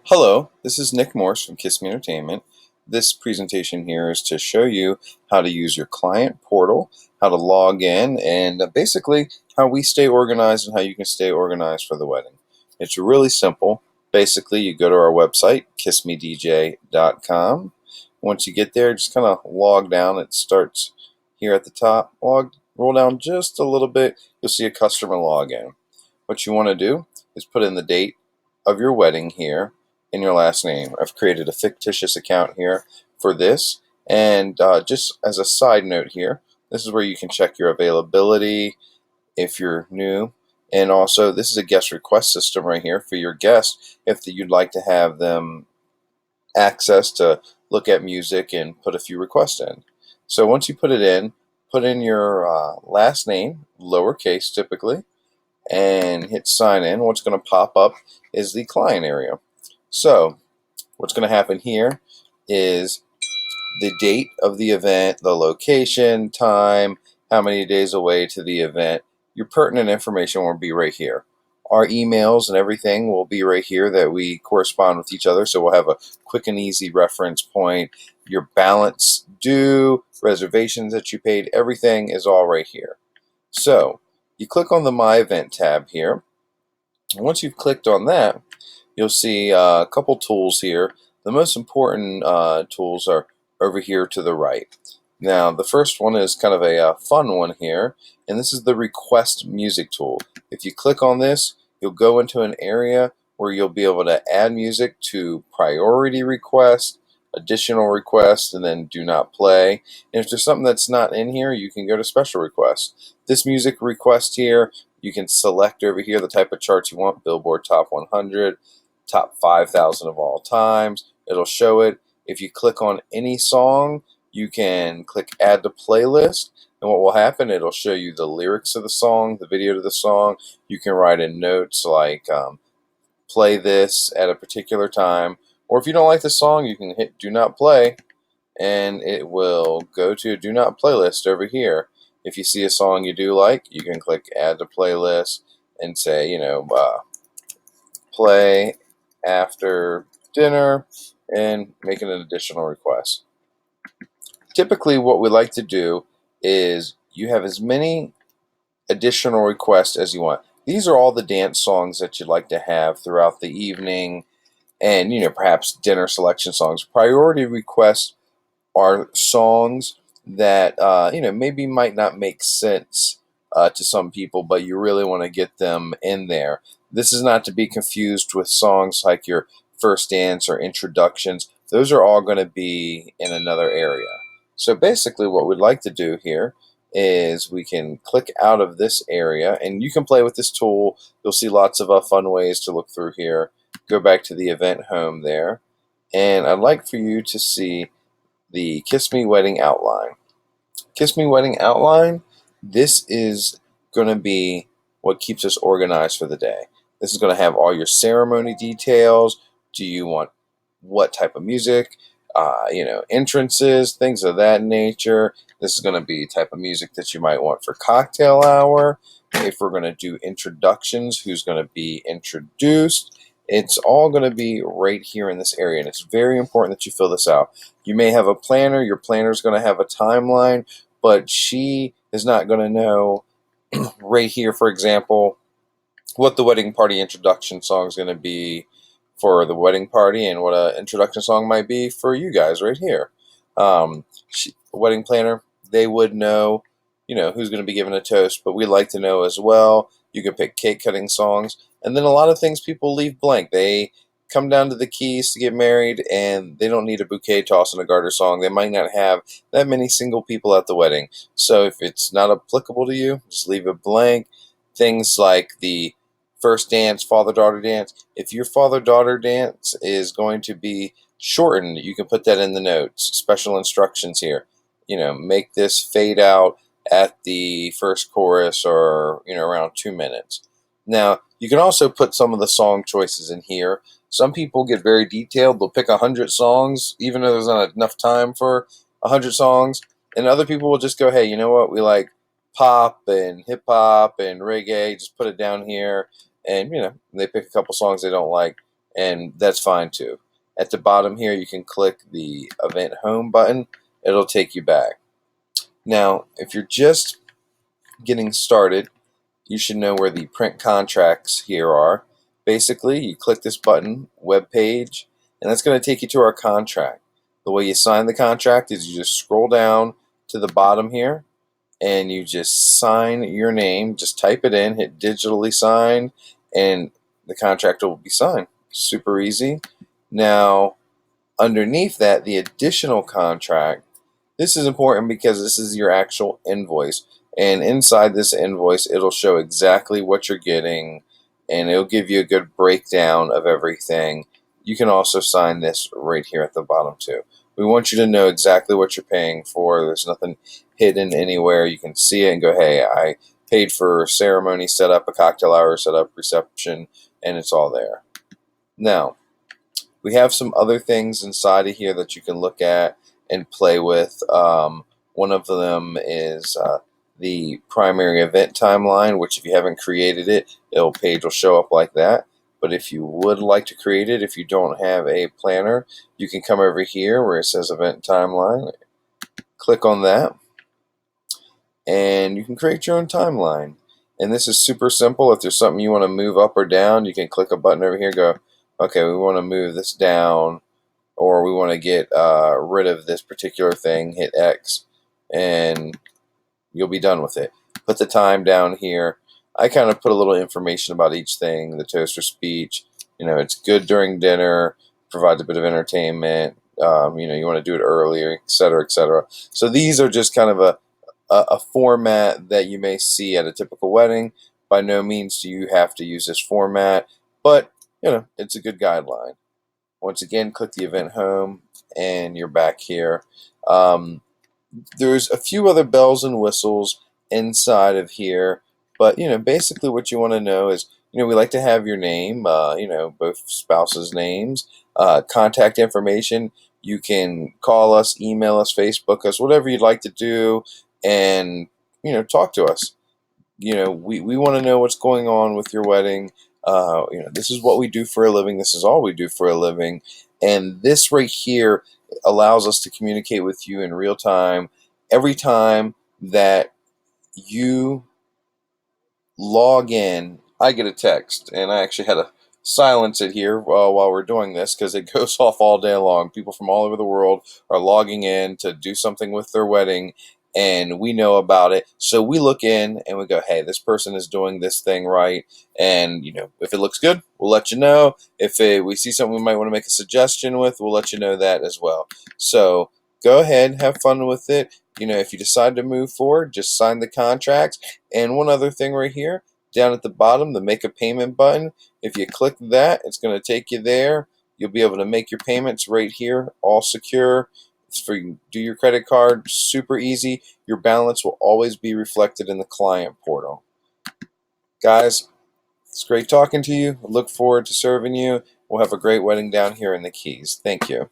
Hello, this is Nick Morse from Kiss Me Entertainment. This presentation here is to show you how to use your client portal, how to log in, and basically how we stay organized and how you can stay organized for the wedding. It's really simple. Basically, you go to our website, kissmedj.com. Once you get there, just kind of log down. It starts here at the top. Roll down just a little bit. You'll see a customer login. What you want to do is put in the date of your wedding here in your last name. I've created a fictitious account here for this. And just as a side note here, this is where you can check your availability if you're new. And also, this is a guest request system right here for your guests if you'd like to have them access to look at music and put a few requests in. So once you put in your last name, lowercase typically, and hit sign in. What's going to pop up is the client area. So what's going to happen here is the date of the event, the location, time, how many days away to the event. Your pertinent information will be right here. Our emails and everything will be right here that we correspond with each other. So we'll have a quick and easy reference point. Your balance due, reservations that you paid, everything is all right here. So you click on the My Event tab here. And once you've clicked on that, you'll see a couple tools here. The most important tools are over here to the right. Now, the first one is kind of a fun one here, and this is the Request Music tool. If you click on this, you'll go into an area where you'll be able to add music to priority request, additional request, and then do not play. And if there's something that's not in here, you can go to special requests. This music request here, you can select over here the type of charts you want, Billboard Top 100, Top 5,000 of all times. It'll show it. If you click on any song, you can click Add to Playlist, and what will happen, it'll show you the lyrics of the song, the video to the song. You can write in notes like play this at a particular time, or if you don't like the song, you can hit Do Not Play, and it will go to a Do Not Playlist over here. If you see a song you do like, you can click Add to Playlist and say, play after dinner and make an additional request. Typically, what we like to do is you have as many additional requests as you want. These are all the dance songs that you'd like to have throughout the evening and, perhaps dinner selection songs. Priority requests are songs that, maybe might not make sense to some people, but you really want to get them in there. This is not to be confused with songs like your first dance or introductions. Those are all going to be in another area. So basically what we'd like to do here is we can click out of this area, and you can play with this tool. You'll see lots of fun ways to look through here. Go back to the event home there, and I'd like for you to see the Kiss Me Wedding Outline. Kiss Me Wedding Outline, this is going to be what keeps us organized for the day. This is going to have all your ceremony details. Do you want what type of music? Entrances, things of that nature. This is going to be type of music that you might want for cocktail hour. If we're going to do introductions, who's going to be introduced? It's all going to be right here in this area, and it's very important that you fill this out. You may have a planner. Your planner is going to have a timeline, but she is not going to know right here, for example, what the wedding party introduction song is going to be for the wedding party and what an introduction song might be for you guys right here. Wedding planner, they would know, who's going to be given a toast, but we like to know as well. You can pick cake cutting songs, and then a lot of things people leave blank. They come down to the keys to get married, and they don't need a bouquet toss and a garter song. They might not have that many single people at the wedding. So if it's not applicable to you, just leave it blank. Things like the first dance, father-daughter dance. If your father-daughter dance is going to be shortened, you can put that in the notes. Special instructions here. Make this fade out at the first chorus or, around 2 minutes. Now, you can also put some of the song choices in here. Some people get very detailed. They'll pick 100 songs, even though there's not enough time for 100 songs. And other people will just go, hey, you know what? We like pop and hip hop and reggae. Just put it down here. And, they pick a couple songs they don't like. and that's fine too. At the bottom here, you can click the Event Home button. It'll take you back. Now, if you're just getting started, you should know where the print contracts here are. Basically, you click this button, Web Page, and that's going to take you to our contract. The way you sign the contract is you just scroll down to the bottom here, and you just sign your name. Just type it in, hit digitally sign, and the contract will be signed. Super easy. Now, underneath that, the additional contract. This is important because this is your actual invoice. And inside this invoice, it'll show exactly what you're getting, and it'll give you a good breakdown of everything. You can also sign this right here at the bottom too. We want you to know exactly what you're paying for. There's nothing hidden anywhere. You can see it and go, hey, I paid for ceremony setup, a cocktail hour setup, reception, and it's all there. Now, we have some other things inside of here that you can look at and play with. One of them is the primary event timeline, which if you haven't created it, the page will show up like that. But if you would like to create it, if you don't have a planner, you can come over here where it says event timeline, click on that, and you can create your own timeline. And this is super simple. If there's something you want to move up or down, you can click a button over here, go, okay, we want to move this down, or we want to get rid of this particular thing, hit X, and you'll be done with it. Put the time down here. I kind of put a little information about each thing. The toaster speech, it's good during dinner, provides a bit of entertainment. You want to do it earlier, etc., etc. So these are just kind of a format that you may see at a typical wedding. By no means do you have to use this format, but it's a good guideline. Once again, click the event home, and you're back here. There's a few other bells and whistles inside of here, but basically what you want to know is, we like to have your name, both spouses' names, contact information. You can call us, email us, Facebook us, whatever you'd like to do, and talk to us. We want to know what's going on with your wedding. This is what we do for a living. This is all we do for a living. And this right here allows us to communicate with you in real time. Every time that you log in, I get a text, and I actually had to silence it here while we're doing this because it goes off all day long. People from all over the world are logging in to do something with their wedding, and we know about it. So we look in and we go, hey, this person is doing this thing right. And, if it looks good, we'll let you know. If we see something we might want to make a suggestion with, we'll let you know that as well. So go ahead, have fun with it. If you decide to move forward, just sign the contracts. And one other thing right here, down at the bottom, the make a payment button. If you click that, it's going to take you there. You'll be able to make your payments right here, all secure. It's for you. Do your credit card, super easy. Your balance will always be reflected in the client portal. Guys, it's great talking to you. I look forward to serving you. We'll have a great wedding down here in the Keys. Thank you.